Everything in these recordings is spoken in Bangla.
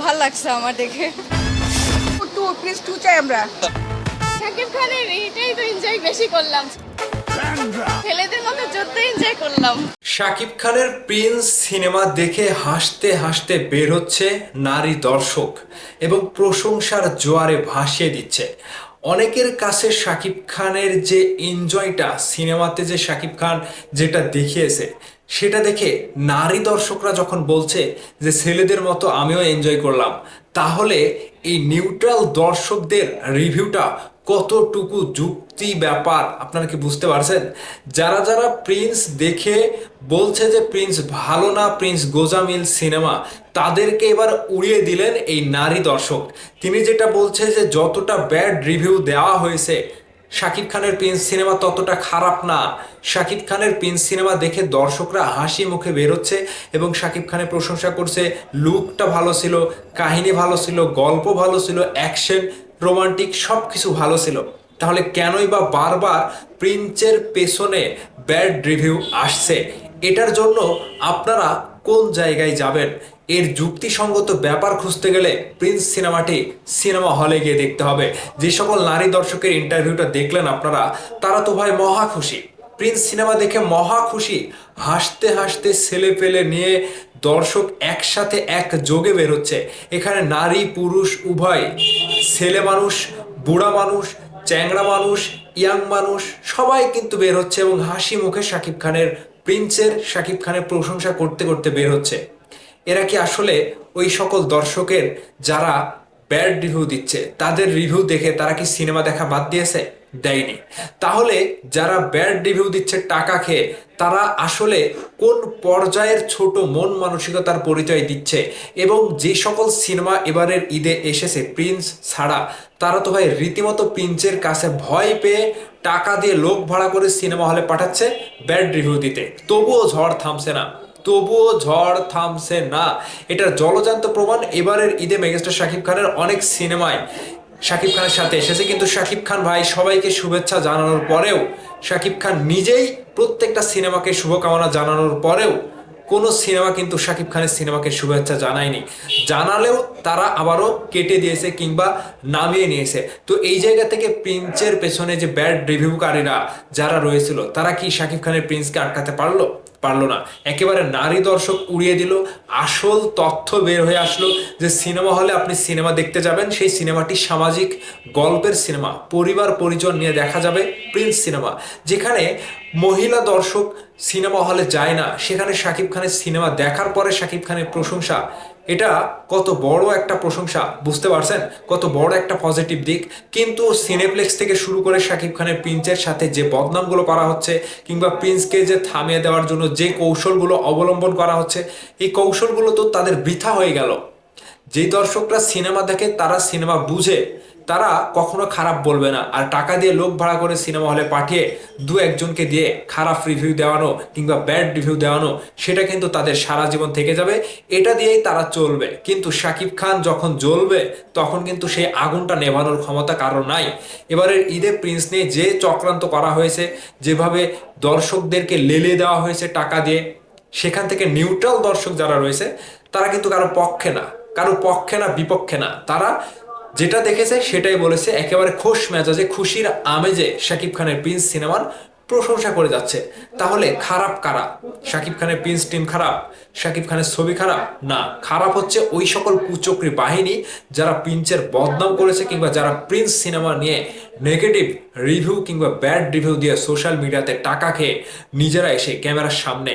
ভাল লাগছে আমার দেখে। টু প্লিজ টু চাই আমরা। শাকিব খানের এটাই তো এনজয় বেশি করলাম, ছেলেদের মতো যত এনজয় করলাম। শাকিব খানের প্রিন্স সিনেমা দেখে হাসতে হাসতে বের হচ্ছে নারী দর্শক এবং প্রশংসার জোয়ারে ভাসিয়ে দিচ্ছে। অনেকের কাছে শাকিব খানের যে এনজয়টা সিনেমাতে, যে শাকিব খান যেটা দেখিয়েছে সেটা দেখে নারী দর্শকরা যখন বলছে যে ছেলেদের মতো আমিও এনজয় করলাম, তাহলে এই নিউট্রাল দর্শকদের রিভিউটা কতটুকু যুক্তি ব্যাপার আপনারা কি বুঝতে পারছেন? যারা যারা প্রিন্স দেখে বলছে যে প্রিন্স ভালো না, প্রিন্স গোজামিল সিনেমা, তাদেরকে এবার উড়িয়ে দিলেন এই নারী দর্শক। তিনি যেটা বলছে যে যতটা ব্যাড রিভিউ দেওয়া হয়েছে শাকিব খানের প্রিন্স সিনেমা ততটা খারাপ না। শাকিব খানের প্রিন্স সিনেমা দেখে দর্শকরা হাসি মুখে বেরোচ্ছে এবং শাকিব খানের প্রশংসা করছে। লুকটা ভালো ছিল, কাহিনী ভালো ছিল, গল্প ভালো ছিল, অ্যাকশন, রোমান্টিক সব কিছু ভালো ছিল। তাহলে কেনই বা বারবার প্রিন্সের পেছনে ব্যাড রিভিউ আসছে? এটার জন্য আপনারা কোন জায়গায় যাবেন? এর যুক্তিসঙ্গত ব্যাপার খুঁজতে গেলে প্রিন্স সিনেমাটি সিনেমা হলে গিয়ে দেখতে হবে। যে সকল নারী দর্শকের ইন্টারভিউটা দেখলেন আপনারা, তারা তো ভাই মহা খুশি, প্রিন্স সিনেমা দেখে মহা খুশি। হাসতে হাসতে ছেলে পেলে নিয়ে দর্শক একসাথে এক যোগে বেরোচ্ছে। এখানে নারী পুরুষ উভয়, ছেলে মানুষ, বুড়া মানুষ, চ্যাংড়া মানুষ, ইয়াং মানুষ সবাই কিন্তু বের হচ্ছে এবং হাসি মুখে শাকিব খানের প্রিন্সের, শাকিব খানের প্রশংসা করতে করতে বের হচ্ছে। এরা কি আসলে ওই সকল দর্শকের যারা ব্যাড রিভিউ দিচ্ছে তাদের রিভিউ দেখে তারা কি সিনেমা দেখা বাদ দিয়েছে? দেয়নি। তাহলে যারা ব্যাড রিভিউ দিচ্ছে টাকা খেয়ে, তারা আসলে কোন পর্যায়ের ছোট মন মানসিকতার পরিচয় দিচ্ছে? এবং যে সকল সিনেমা এবারের ঈদে এসেছে প্রিন্স ছাড়া, তারা তো ভাই রীতিমতো প্রিন্সের কাছে ভয় পেয়ে টাকা দিয়ে লোক ভাড়া করে সিনেমা হলে পাঠাচ্ছে ব্যাড রিভিউ দিতে। তবুও ঝড় থামছে না, তবুও ঝড় থামছে না। এটার জলজান্ত প্রমাণ এবারের ঈদে মেগাস্টার শাকিব খানের অনেক সিনেমায় শাকিব খানের সাথে এসেছে, কিন্তু শাকিব খান ভাই সবাইকে শুভেচ্ছা জানানোর পরেও, শাকিব খান নিজেই প্রত্যেকটা সিনেমাকে শুভকামনা জানানোর পরেও কোনো সিনেমা কিন্তু শাকিব খানের সিনেমাকে শুভেচ্ছা জানায়নি। জানালেও তারা আবারও কেটে দিয়েছে কিংবা নামিয়ে নিয়েছে। তো এই জায়গা থেকে প্রিন্সের পেছনে যে ব্যাড রিভিউকারীরা যারা রয়েছিল, তারা কি শাকিব খানের প্রিন্সকে আটকাতে পারলো না। একেবারে নারী দর্শক উড়িয়ে দিল। আসল তথ্য বের হয়ে আসলো যে সিনেমা হলে আপনি সিনেমা দেখতে যাবেন, সেই সিনেমাটি সামাজিক গল্পের সিনেমা, পরিবার পরিজন নিয়ে দেখা যাবে প্রিন্স সিনেমা। যেখানে মহিলা দর্শক সিনেমা হলে যায় না, সেখানে শাকিব খানের সিনেমা দেখার পরে শাকিব খানের প্রশংসা, এটা কত বড় একটা প্রশংসা, বুঝতে পারছেন? কত বড় একটা পজিটিভ দিক। কিন্তু সিনেপ্লেক্স থেকে শুরু করে শাকিব খানের প্রিন্সের সাথে যে বদনামগুলো করা হচ্ছে কিংবা প্রিন্সকে যে থামিয়ে দেওয়ার জন্য যে কৌশলগুলো অবলম্বন করা হচ্ছে, এই কৌশলগুলো তো তাদের বৃথা হয়ে গেল। যে দর্শকরা সিনেমা দেখে, তারা সিনেমা বুঝে, তারা কখনো খারাপ বলবে না। আর টাকা দিয়ে লোক ভাড়া করে সিনেমা হলে পাঠিয়ে দু একজনকে দিয়ে খারাপ রিভিউ দেওয়ানো কিংবা ব্যাড রিভিউ দেওয়ানো, সেটা কিন্তু তাদের সারা জীবন থেকে যাবে। এটা দিয়েই তারা চলবে। কিন্তু শাকিব খান যখন জ্বলবে, তখন কিন্তু সেই আগুনটা নেভানোর ক্ষমতা কারো নাই। এবারের ঈদে প্রিন্স নিয়ে যে চক্রান্ত করা হয়েছে, যেভাবে দর্শকদেরকে লেলে দেওয়া হয়েছে টাকা দিয়ে, সেখান থেকে নিউট্রাল দর্শক যারা রয়েছে, তারা কিন্তু কারো পক্ষে না, কারো পক্ষে না, বিপক্ষে না। তারা যেটা দেখেছে সেটাই বলেছে, একেবারে খোশ মেজাজে, খুশির আমেজে শাকিব খানের প্রিন্স সিনেমার প্রশংসা করে যাচ্ছে। তাহলে খারাপ কারা? শাকিব খানের প্রিন্স টিম খারাপ? শাকিব খানের ছবি খারাপ? না, খারাপ হচ্ছে ওই সকল কুচক্রী বাহিনী যারা প্রিন্সের বদনাম করেছে কিংবা যারা প্রিন্স সিনেমা নিয়ে নেগেটিভ রিভিউ কিংবা ব্যাড রিভিউ দিয়ে সোশ্যাল মিডিয়াতে টাকা খেয়ে নিজেরা এসে ক্যামেরার সামনে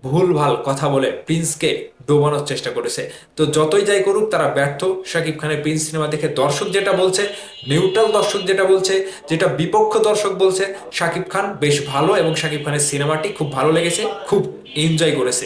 ভুলভাল কথা বলে প্রিন্সকে ডোবানোর চেষ্টা করেছে। তো যতই যাই করুক, তারা ব্যর্থ। শাকিব খানের প্রিন্স সিনেমা দেখে দর্শক যেটা বলছে, নিউট্রাল দর্শক যেটা বলছে, যেটা বিপক্ষ দর্শক বলছে, শাকিব খান বেশ ভালো এবং শাকিব খানের সিনেমাটি খুব ভালো লেগেছে, খুব এনজয় করেছে।